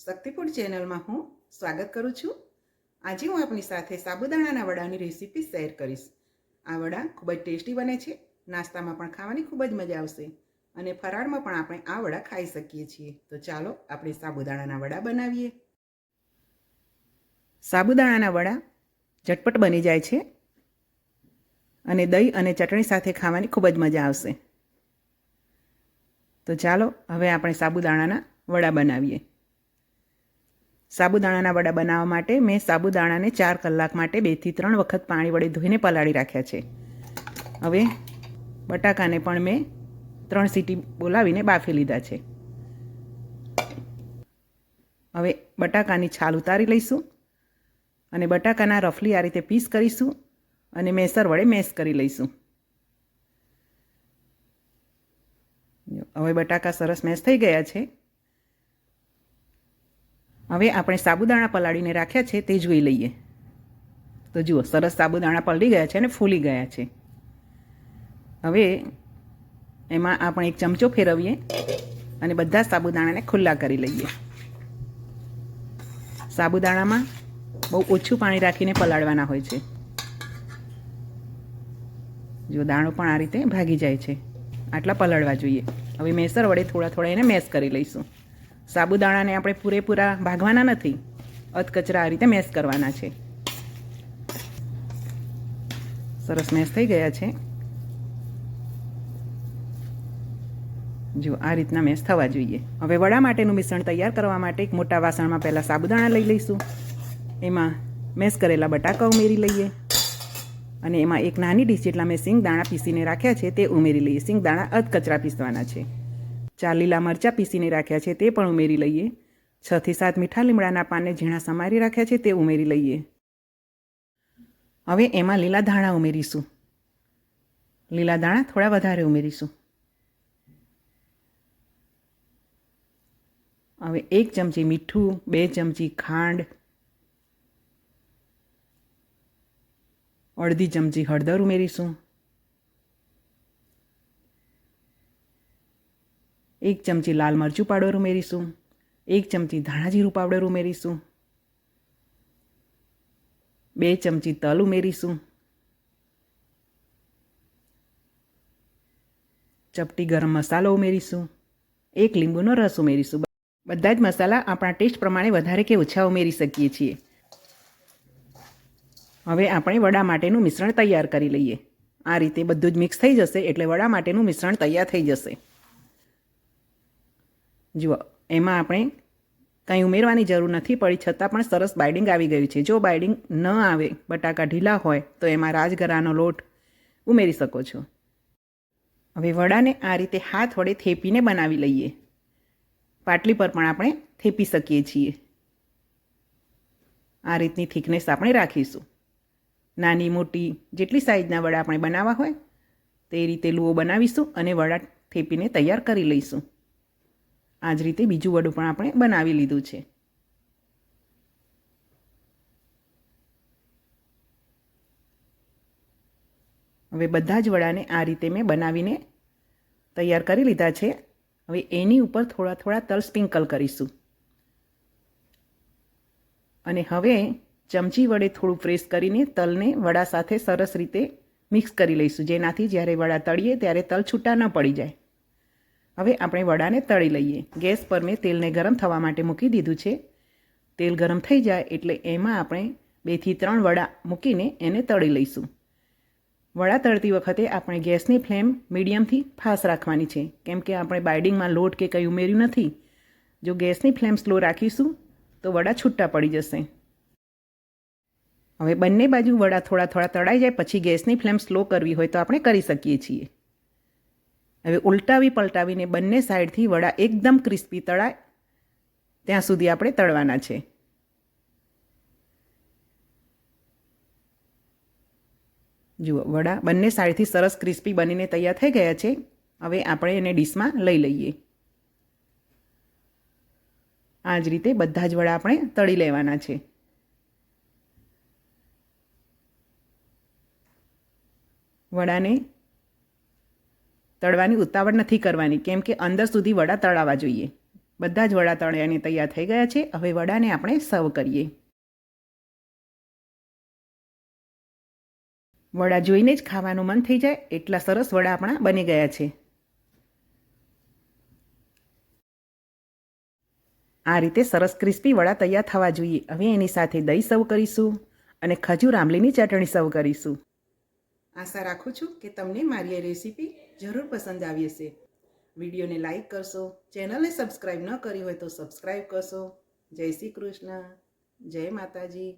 શક્તિફૂડ ચેનલમાં હું સ્વાગત કરું છું। આજે હું આપની સાથે સાબુદાણાના વડાની રેસીપી શેર કરીશ। આ વડા ખૂબ જ ટેસ્ટી બને છે, નાસ્તામાં પણ ખાવાની ખૂબ જ મજા આવશે અને ફરાળમાં પણ આપણે આ વડા ખાઈ શકીએ છીએ। તો ચાલો આપણે સાબુદાણાના વડા બનાવીએ। સાબુદાણાના વડા ઝટપટ બની જાય છે અને દહીં અને ચટણી સાથે ખાવાની ખૂબ જ મજા આવશે। તો ચાલો હવે આપણે સાબુદાણાના વડા બનાવીએ। સાબુદાણાના વડા બનાવવા માટે મેં સાબુદાણાને 4 કલાક માટે 2 થી 3 વખત પાણી વડે ધોઈને પલાળી રાખ્યા છે। હવે બટાકાને પણ મેં 3 સીટી બોલાવીને બાફી લીધા છે। હવે બટાકાની છાલ ઉતારી લઈશું અને બટાકાના રફલી આ રીતે પીસ કરીશું અને મેસર વડે મેશ કરી લઈશું। હવે બટાકા સરસ મેશ થઈ ગયા છે। હવે આપણે સાબુદાણા પલાળીને રાખ્યા છે તે જોઈ લઈએ। તો જુઓ, સરસ સાબુદાણા પલળી ગયા છે અને ફૂલી ગયા છે। હવે એમાં આપણે 1 ચમચો ફેરવીએ અને બધા સાબુદાણાને ખુલ્લા કરી લઈએ। સાબુદાણામાં બહુ ઓછું પાણી રાખીને પલાળવાના હોય છે। જો દાણો પણ આ રીતે ભાગી જાય છે, આટલા પલાળવા જોઈએ। હવે મેસર વડે થોડા થોડા એને મેશ કરી લઈશું। સાબુદાણાને આપણે પૂરેપૂરા ભાગવાના નથી, અધકચરા આ રીતે મેશ કરવાના છે। સરસ મેશ થઈ ગયા છે। જો આ રીતના મેશ થવા જોઈએ। હવે વડા માટેનું મિશ્રણ તૈયાર કરવા માટે એક મોટા વાસણમાં પહેલાં સાબુદાણા લઈ લઈશું, એમાં મેશ કરેલા બટાકા ઉમેરી લઈએ અને એમાં એક નાની ડીશ જેટલા મેં સિંગ દાણા પીસીને રાખ્યા છે તે ઉમેરી લઈએ। સિંગ દાણા અધકચરા પીસવાના છે। 4 લીલા મરચાં પીસીને રાખ્યા છે તે પણ ઉમેરી લઈએ। 6 થી 7 મીઠા લીમડાના પાનને ઝીણા સમારી રાખ્યા છે તે ઉમેરી લઈએ। હવે એમાં લીલા ધાણા ઉમેરીશું। લીલા ધાણા થોડા વધારે ઉમેરીશું। હવે 1 ચમચી મીઠું, 2 ચમચી ખાંડ, 1/2 ચમચી હળદર ઉમેરીશું। 1 ચમચી લાલ મરચું પાવડર ઉમેરીશું। 1 ચમચી ધાણા જીરું પાવડર ઉમેરીશું। 2 ચમચી તલ ઉમેરીશું। ચપટી ગરમ મસાલો ઉમેરીશું। 1 લીંબુનો રસ ઉમેરીશું। બધા જ મસાલા આપણા ટેસ્ટ પ્રમાણે વધારે કે ઓછા ઉમેરી શકીએ છીએ। હવે આપણે વડા માટેનું મિશ્રણ તૈયાર કરી લઈએ। આ રીતે બધું જ મિક્સ થઈ જશે એટલે વડા માટેનું મિશ્રણ તૈયાર થઈ જશે। જુઓ, એમાં આપણે કંઈ ઉમેરવાની જરૂર નથી પડી, છતાં પણ સરસ બાઇડિંગ આવી ગયું છે। જો બાઇડિંગ ન આવે, બટાકા ઢીલા હોય તો એમાં રાજગરાનો લોટ ઉમેરી શકો છો। હવે વડાને આ રીતે હાથ વડે થેપીને બનાવી લઈએ। પાટલી પર પણ આપણે થેપી શકીએ છીએ। આ રીતની થિકનેસ આપણે રાખીશું। નાની મોટી જેટલી સાઈઝના વડા આપણે બનાવવા હોય તે રીતે લુઓ બનાવીશું અને વડા થેપીને તૈયાર કરી લઈશું। આ જ રીતે બીજું વડું પણ આપણે બનાવી લીધું છે। હવે બધા જ વડાને આ રીતે મેં બનાવીને તૈયાર કરી લીધા છે। હવે એની ઉપર થોડા થોડા તલ સ્પ્રિંકલ કરીશું અને હવે ચમચી વડે થોડું પ્રેસ કરીને તલને વડા સાથે સરસ રીતે મિક્સ કરી લઈશું, જેનાથી જ્યારે વડા તળીએ ત્યારે તલ છૂટા ન પડી જાય। હવે આપણે વડાને તળી લઈએ। ગેસ પર મેં તેલને ગરમ થવા માટે મૂકી દીધું છે। તેલ ગરમ થઈ જાય એટલે એમાં આપણે 2 થી 3 વડા મૂકીને એને તળી લઈશું। વડા તળતી વખતે આપણે ગેસની ફ્લેમ મીડિયમથી ફાસ્ટ રાખવાની છે, કેમ કે આપણે બાઇડિંગમાં લોટ કે કંઈ ઉમેર્યું નથી। જો ગેસની ફ્લેમ સ્લો રાખીશું તો વડા છૂટા પડી જશે। હવે બંને બાજુ વડા થોડા થોડા તળાઈ જાય પછી ગેસની ફ્લેમ સ્લો કરવી હોય તો આપણે કરી શકીએ છીએ। હવે ઉલટાવી પલટાવીને બંને સાઈડથી વડા એકદમ ક્રિસ્પી તળાય ત્યાં સુધી આપણે તળવાના છે। જુઓ, વડા બંને સાઈડથી સરસ ક્રિસ્પી બનીને તૈયાર થઈ ગયા છે। હવે આપણે એને ડીશમાં લઈ લઈએ। આ જ રીતે બધા જ વડા આપણે તળી લેવાના છે। વડાને તળવાની ઉતાવળ નથી કરવાની, કેમ કે અંદર સુધી વડા તળાવા જોઈએ। બધા જ વડા તળ્યાને તૈયાર થઈ ગયા છે. હવે વડાને આપણે સર્વ કરીએ. વડા જોઈને જ ખાવાનું મન થઈ જાય એટલા સરસ વડા આપણા બની ગયા છે. આ રીતે સરસ ક્રિસ્પી વડા તૈયાર થવા જોઈએ. હવે એની સાથે દહીં સર્વ કરીશું અને ખજૂર આંબલીની ચટણી સર્વ કરીશું. આશા રાખું છું કે તમને મારી આ રેસીપી જરૂર પસંદ આવી હશે. વિડીયોને લાઈક કરશો, ચેનલને સબસ્ક્રાઈબ ન કરી હોય તો સબસ્ક્રાઈબ કરશો. જય શ્રી કૃષ્ણ, જય માતાજી.